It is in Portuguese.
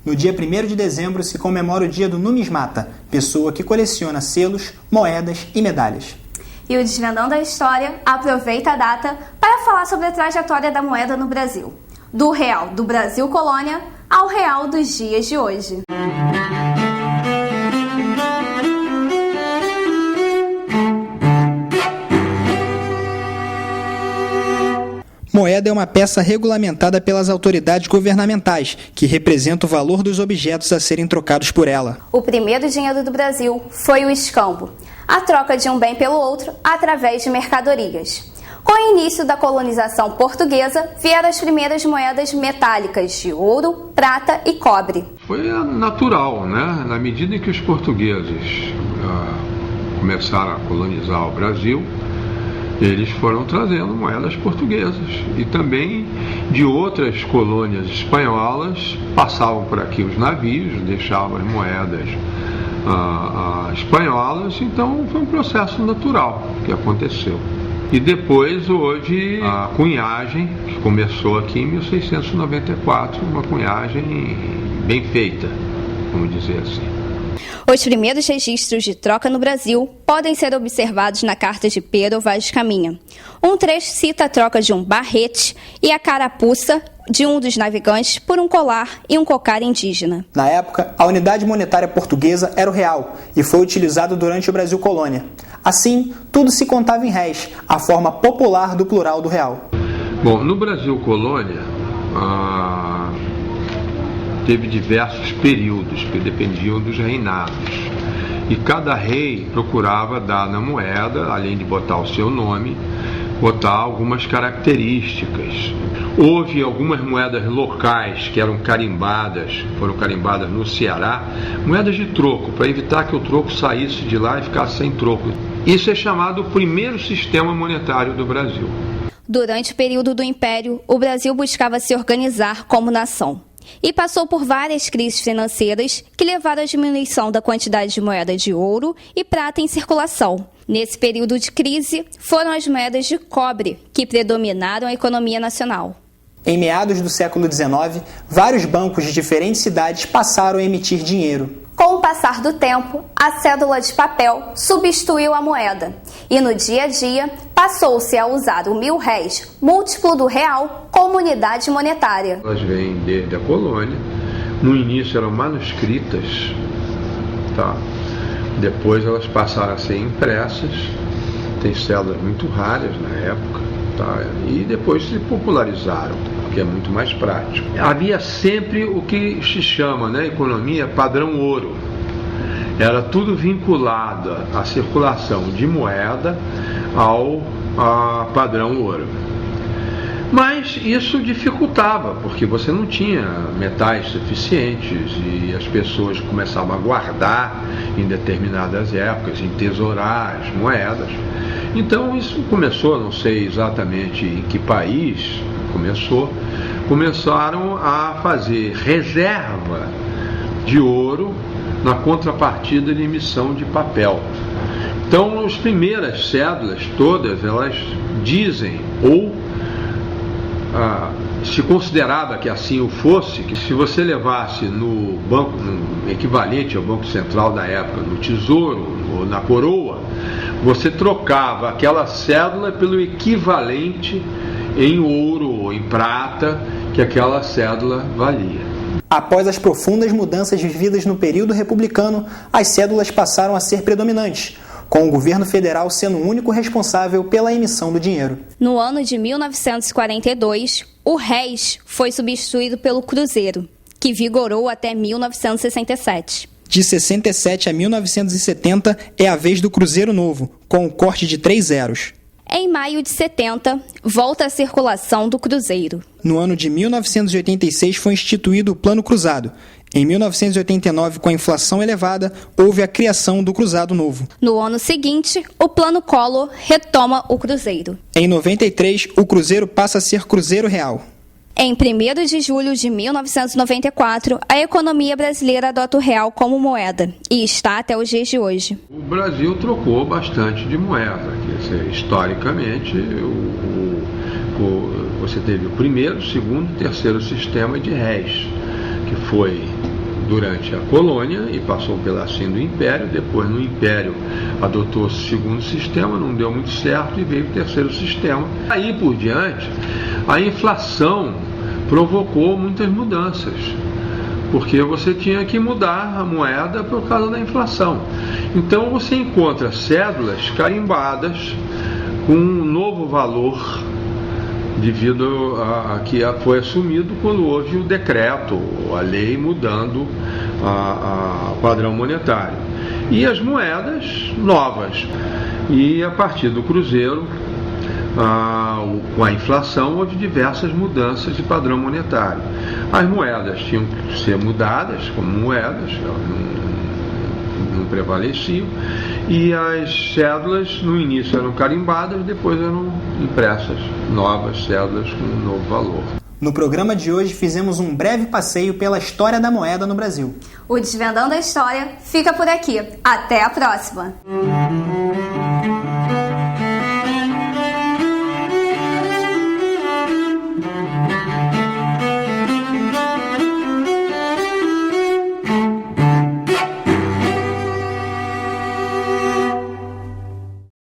No dia 1º de dezembro se comemora o dia do numismata, pessoa que coleciona selos, moedas e medalhas. E o Desvendando a História aproveita a data para falar sobre a trajetória da moeda no Brasil. Do real do Brasil colônia ao real dos dias de hoje. Moeda é uma peça regulamentada pelas autoridades governamentais, que representa o valor dos objetos a serem trocados por ela. O primeiro dinheiro do Brasil foi o escambo, a troca de um bem pelo outro através de mercadorias. Com o início da colonização portuguesa, vieram as primeiras moedas metálicas de ouro, prata e cobre. Foi natural, né? Na medida em que os portugueses começaram a colonizar o Brasil, eles foram trazendo moedas portuguesas e também de outras colônias espanholas. Passavam por aqui os navios, deixavam as moedas espanholas, então foi um processo natural que aconteceu. E depois, hoje, a cunhagem, que começou aqui em 1694, uma cunhagem bem feita, vamos dizer assim. Os primeiros registros de troca no Brasil podem ser observados na carta de Pero Vaz de Caminha. Um trecho cita a troca de um barrete e a carapuça de um dos navegantes por um colar e um cocar indígena. Na época, a unidade monetária portuguesa era o real e foi utilizado durante o Brasil colônia. Assim, tudo se contava em réis, a forma popular do plural do real. Bom, no Brasil colônia, teve diversos períodos que dependiam dos reinados. E cada rei procurava dar na moeda, além de botar o seu nome, botar algumas características. Houve algumas moedas locais que eram carimbadas, foram carimbadas no Ceará, moedas de troco, para evitar que o troco saísse de lá e ficasse sem troco. Isso é chamado o primeiro sistema monetário do Brasil. Durante o período do Império, o Brasil buscava se organizar como nação e passou por várias crises financeiras que levaram à diminuição da quantidade de moeda de ouro e prata em circulação. Nesse período de crise, foram as moedas de cobre que predominaram a economia nacional. Em meados do século XIX, vários bancos de diferentes cidades passaram a emitir dinheiro. Com o passar do tempo, a cédula de papel substituiu a moeda e no dia a dia passou-se a usar o 1.000 réis, múltiplo do real, como unidade monetária. Elas vêm desde a colônia, no início eram manuscritas, tá? Depois elas passaram a ser impressas, tem cédulas muito raras na época, tá? E depois se popularizaram, que é muito mais prático. Havia sempre o que se chama, na economia, padrão ouro. Era tudo vinculado à circulação de moeda ao padrão ouro. Mas isso dificultava, porque você não tinha metais suficientes e as pessoas começavam a guardar em determinadas épocas, entesourar as moedas. Então isso começou, não sei exatamente em que país começaram a fazer reserva de ouro na contrapartida de emissão de papel. Então as primeiras cédulas todas, elas dizem, ou se considerava que assim o fosse, que se você levasse no banco, no equivalente ao Banco Central da época, no Tesouro ou na Coroa, você trocava aquela cédula pelo equivalente em ouro ou em prata que aquela cédula valia. Após as profundas mudanças vividas no período republicano, as cédulas passaram a ser predominantes, com o governo federal sendo o único responsável pela emissão do dinheiro. No ano de 1942, o réis foi substituído pelo cruzeiro, que vigorou até 1967. De 67 a 1970 é a vez do Cruzeiro Novo, com o corte de 3 zeros. Em maio de 70, volta a circulação do cruzeiro. No ano de 1986 foi instituído o Plano Cruzado. Em 1989, com a inflação elevada, houve a criação do Cruzado Novo. No ano seguinte, o Plano Collor retoma o cruzeiro. Em 93, o cruzeiro passa a ser Cruzeiro Real. Em 1º de julho de 1994, a economia brasileira adota o real como moeda e está até os dias de hoje. O Brasil trocou bastante de moeda. Quer dizer, historicamente, você teve o primeiro, segundo e terceiro sistema de réis, que foi durante a colônia e passou um pedacinho do Império. Depois, no Império, adotou-se o segundo sistema, não deu muito certo e veio o terceiro sistema. Aí por diante, a inflação provocou muitas mudanças, porque você tinha que mudar a moeda por causa da inflação. Então você encontra cédulas carimbadas com um novo valor devido a que foi assumido quando houve o decreto, a lei mudando o padrão monetário. E as moedas novas. E a partir do cruzeiro, com a inflação, houve diversas mudanças de padrão monetário. As moedas tinham que ser mudadas como moedas, não prevaleciam, e as cédulas no início eram carimbadas, depois eram impressas novas cédulas com um novo valor. No programa de hoje fizemos um breve passeio pela história da moeda no Brasil. O Desvendando a História fica por aqui. Até a próxima!